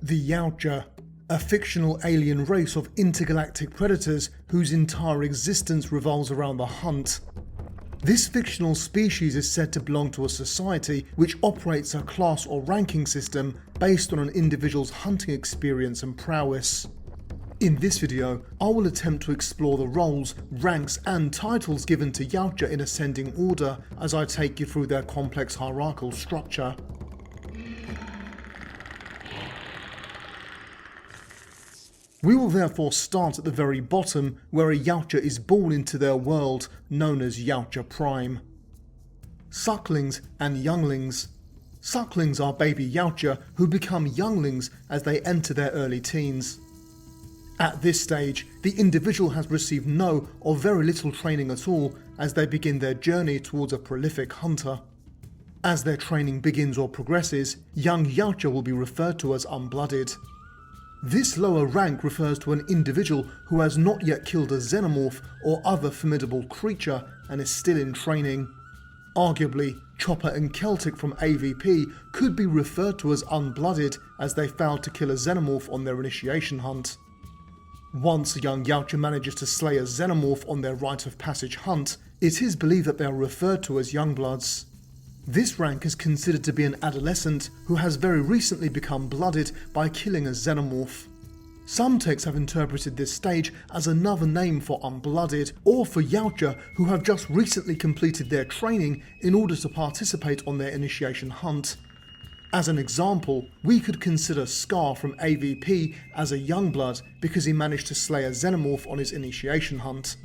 The Yautja, a fictional alien race of intergalactic predators whose entire existence revolves around the hunt. This fictional species is said to belong to a society which operates a class or ranking system based on an individual's hunting experience and prowess. In this video, I will attempt to explore the roles, ranks and titles given to Yautja in ascending order as I take you through their complex hierarchical structure. We will therefore start at the very bottom, where a Yautja is born into their world, known as Yautja Prime. Sucklings and younglings. Sucklings are baby Yautja who become younglings as they enter their early teens. At this stage, the individual has received no or very little training at all as they begin their journey towards a prolific hunter. As their training begins or progresses, young Yautja will be referred to as unblooded. This lower rank refers to an individual who has not yet killed a xenomorph or other formidable creature and is still in training. Arguably, Chopper and Celtic from AVP could be referred to as unblooded as they failed to kill a xenomorph on their initiation hunt. Once a young Yautja manages to slay a xenomorph on their rite of passage hunt, it is believed that they are referred to as youngbloods. This rank is considered to be an adolescent who has very recently become blooded by killing a xenomorph. Some texts have interpreted this stage as another name for unblooded or for Yautja who have just recently completed their training in order to participate on their initiation hunt. As an example, we could consider Scar from AVP as a youngblood because he managed to slay a xenomorph on his initiation hunt.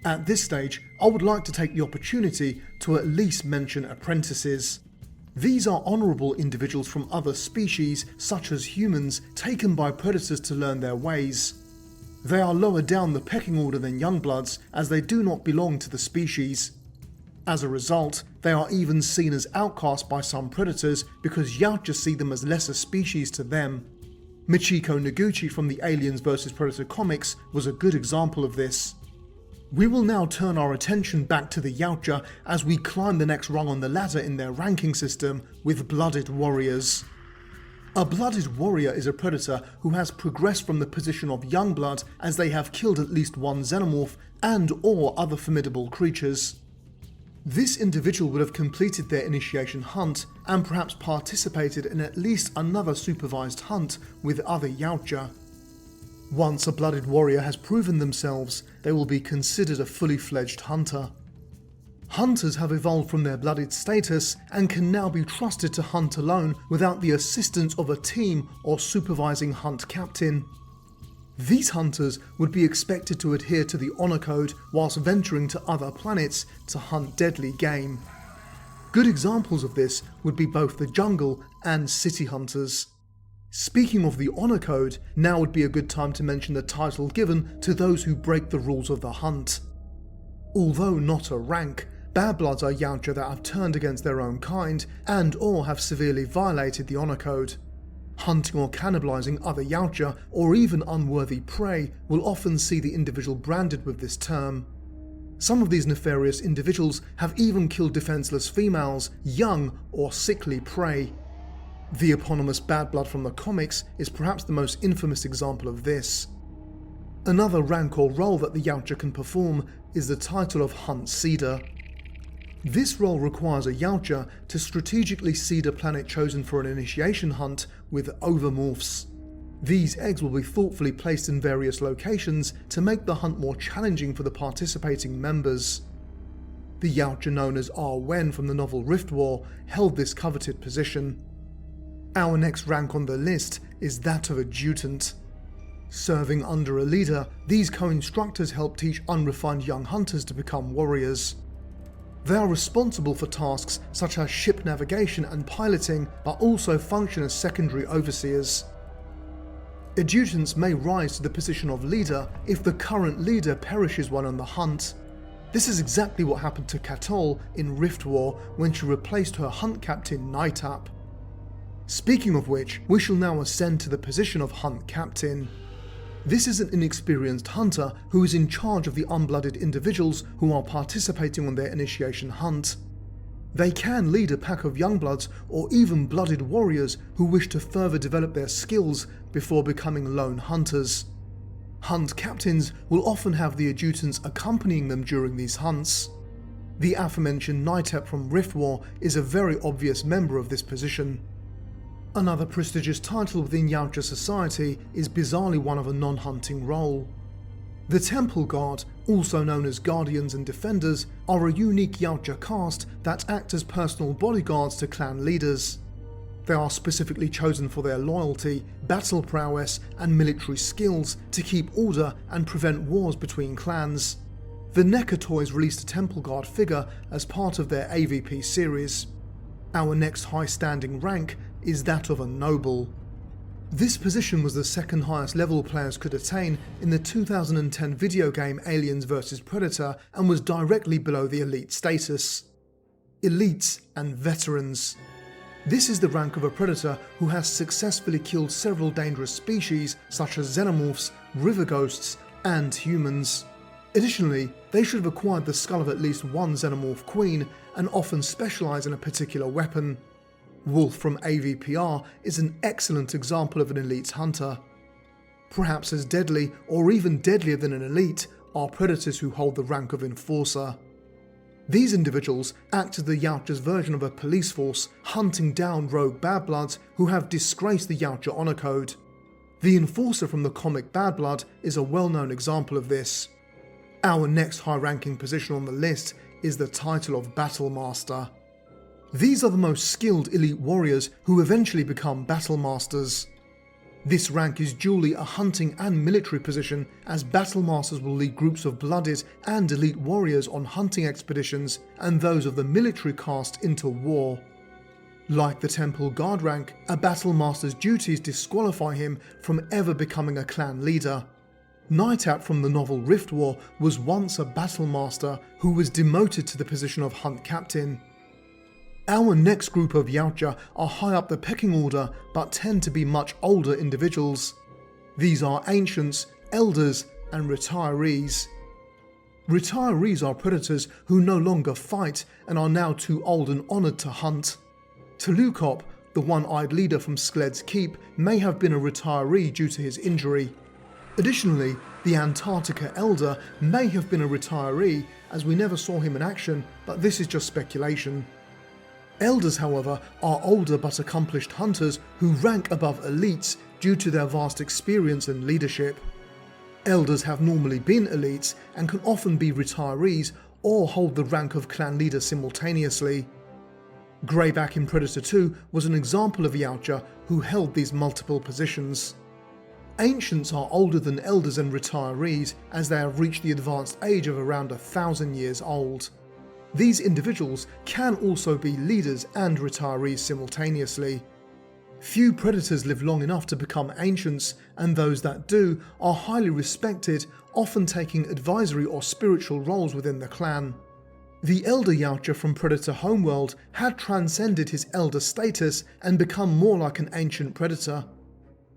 At this stage, I would like to take the opportunity to at least mention Apprentices. These are honourable individuals from other species, such as humans, taken by predators to learn their ways. They are lower down the pecking order than youngbloods as they do not belong to the species. As a result, they are even seen as outcasts by some predators because Yautja see them as lesser species to them. Michiko Noguchi from the Aliens vs Predator comics was a good example of this. We will now turn our attention back to the Yautja as we climb the next rung on the ladder in their ranking system with blooded warriors. A blooded warrior is a predator who has progressed from the position of youngblood as they have killed at least one xenomorph and or other formidable creatures. This individual would have completed their initiation hunt and perhaps participated in at least another supervised hunt with other Yautja. Once a blooded warrior has proven themselves, they will be considered a fully fledged hunter. Hunters have evolved from their blooded status and can now be trusted to hunt alone without the assistance of a team or supervising hunt captain. These hunters would be expected to adhere to the honor code whilst venturing to other planets to hunt deadly game. Good examples of this would be both the jungle and city hunters. Speaking of the honor code, now would be a good time to mention the title given to those who break the rules of the hunt. Although not a rank, bad bloods are Yautja that have turned against their own kind and or have severely violated the honor code. Hunting or cannibalizing other Yautja or even unworthy prey will often see the individual branded with this term. Some of these nefarious individuals have even killed defenseless females, young or sickly prey. The eponymous bad blood from the comics is perhaps the most infamous example of this. Another rank or role that the Yautja can perform is the title of Hunt Seeder. This role requires a Yautja to strategically seed a planet chosen for an initiation hunt with overmorphs. These eggs will be thoughtfully placed in various locations to make the hunt more challenging for the participating members. The Yautja known as Wen from the novel Rift War held this coveted position. Our next rank on the list is that of Adjutant. Serving under a leader, these co-instructors help teach unrefined young hunters to become warriors. They are responsible for tasks such as ship navigation and piloting, but also function as secondary overseers. Adjutants may rise to the position of leader if the current leader perishes while on the hunt. This is exactly what happened to Katol in Rift War when she replaced her hunt captain Nightap. Speaking of which, we shall now ascend to the position of Hunt Captain. This is an inexperienced hunter who is in charge of the unblooded individuals who are participating on their initiation hunt. They can lead a pack of youngbloods or even blooded warriors who wish to further develop their skills before becoming lone hunters. Hunt captains will often have the adjutants accompanying them during these hunts. The aforementioned Yautja from Rift War is a very obvious member of this position. Another prestigious title within Yautja society is bizarrely one of a non-hunting role. The Temple Guard, also known as Guardians and Defenders, are a unique Yautja caste that act as personal bodyguards to clan leaders. They are specifically chosen for their loyalty, battle prowess and military skills to keep order and prevent wars between clans. The NECA Toys released a Temple Guard figure as part of their AVP series. Our next high-standing rank is that of a Noble. This position was the second highest level players could attain in the 2010 video game Aliens vs Predator and was directly below the Elite status. Elites and Veterans. This is the rank of a Predator who has successfully killed several dangerous species such as Xenomorphs, River Ghosts and humans. Additionally, they should have acquired the skull of at least one Xenomorph queen and often specialise in a particular weapon. Wolf from AVPR is an excellent example of an elite hunter. Perhaps as deadly or even deadlier than an elite are predators who hold the rank of enforcer. These individuals act as the Yautja's version of a police force, hunting down rogue bad bloods who have disgraced the Yautja honor code. The enforcer from the comic Bad Blood is a well-known example of this. Our next high-ranking position on the list is the title of Battle Master. These are the most skilled elite warriors who eventually become battle masters. This rank is dually a hunting and military position, as battle masters will lead groups of blooded and elite warriors on hunting expeditions and those of the military caste into war. Like the Temple Guard rank, a battle master's duties disqualify him from ever becoming a clan leader. Yautja from the novel Rift War was once a battle master who was demoted to the position of hunt captain. Our next group of Yautja are high up the pecking order but tend to be much older individuals. These are ancients, elders and retirees. Retirees are predators who no longer fight and are now too old and honoured to hunt. Tulukop, the one-eyed leader from Skled's Keep, may have been a retiree due to his injury. Additionally, the Antarctica Elder may have been a retiree, as we never saw him in action, but this is just speculation. Elders, however, are older but accomplished hunters who rank above elites due to their vast experience and leadership. Elders have normally been elites and can often be retirees or hold the rank of clan leader simultaneously. Greyback in Predator 2 was an example of Yautja who held these multiple positions. Ancients are older than elders and retirees, as they have reached the advanced age of around 1,000 years old. These individuals can also be leaders and retirees simultaneously. Few predators live long enough to become ancients, and those that do are highly respected, often taking advisory or spiritual roles within the clan. The elder Yautja from Predator Homeworld had transcended his elder status and become more like an ancient predator.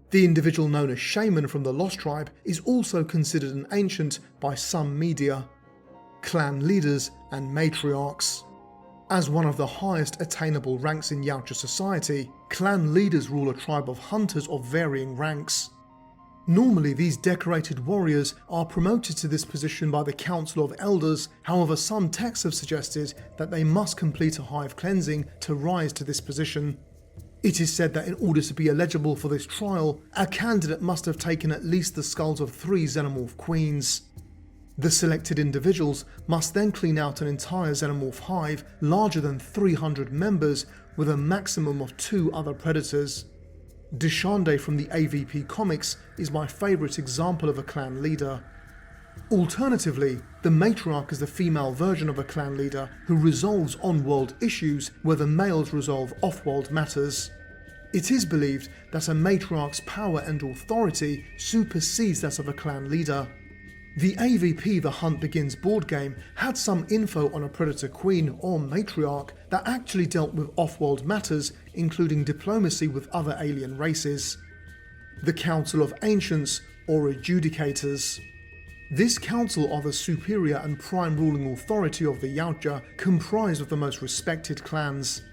The individual known as Shaman from the Lost Tribe is also considered an ancient by some media. Clan leaders and matriarchs. As one of the highest attainable ranks in Yautja society, clan leaders rule a tribe of hunters of varying ranks. Normally, these decorated warriors are promoted to this position by the Council of Elders, however some texts have suggested that they must complete a hive cleansing to rise to this position. It is said that in order to be eligible for this trial, a candidate must have taken at least the skulls of 3 Xenomorph queens. The selected individuals must then clean out an entire Xenomorph hive larger than 300 members with a maximum of 2 other predators. Deshande from the AVP comics is my favourite example of a clan leader. Alternatively, the matriarch is the female version of a clan leader who resolves on-world issues where the males resolve off-world matters. It is believed that a matriarch's power and authority supersedes that of a clan leader. The AVP The Hunt Begins board game had some info on a predator queen or matriarch that actually dealt with off-world matters, including diplomacy with other alien races. The Council of Ancients or Adjudicators. This council are the superior and prime ruling authority of the Yautja, comprised of the most respected clans.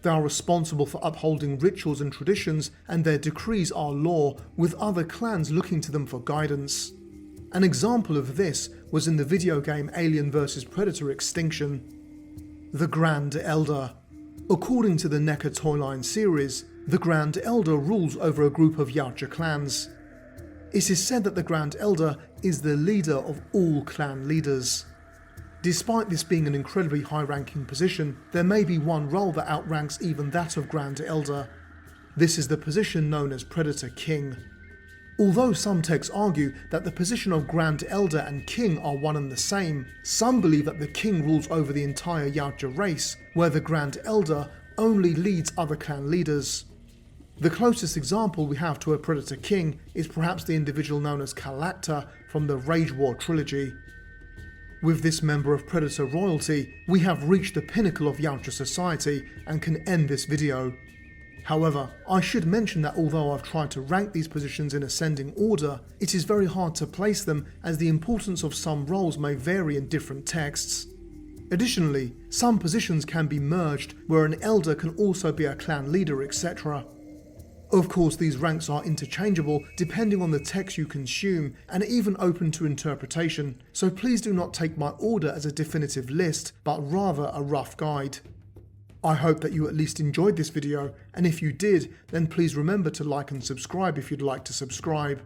They are responsible for upholding rituals and traditions, and their decrees are law, with other clans looking to them for guidance. An example of this was in the video game Alien vs Predator Extinction. The Grand Elder. According to the NECA toyline series, the Grand Elder rules over a group of Yautja clans. It is said that the Grand Elder is the leader of all clan leaders. Despite this being an incredibly high-ranking position, there may be one role that outranks even that of Grand Elder. This is the position known as Predator King. Although some texts argue that the position of Grand Elder and King are one and the same, some believe that the King rules over the entire Yautja race, where the Grand Elder only leads other clan leaders. The closest example we have to a Predator King is perhaps the individual known as Kalacta from the Rage War trilogy. With this member of Predator royalty, we have reached the pinnacle of Yautja society and can end this video. However, I should mention that although I've tried to rank these positions in ascending order, it is very hard to place them as the importance of some roles may vary in different texts. Additionally, some positions can be merged where an elder can also be a clan leader, etc. Of course, these ranks are interchangeable depending on the text you consume and even open to interpretation, so please do not take my order as a definitive list, but rather a rough guide. I hope that you at least enjoyed this video, and if you did, then please remember to like and subscribe if you'd like to subscribe.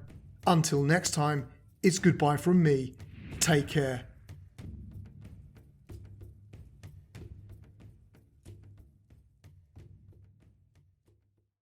Until next time, it's goodbye from me. Take care.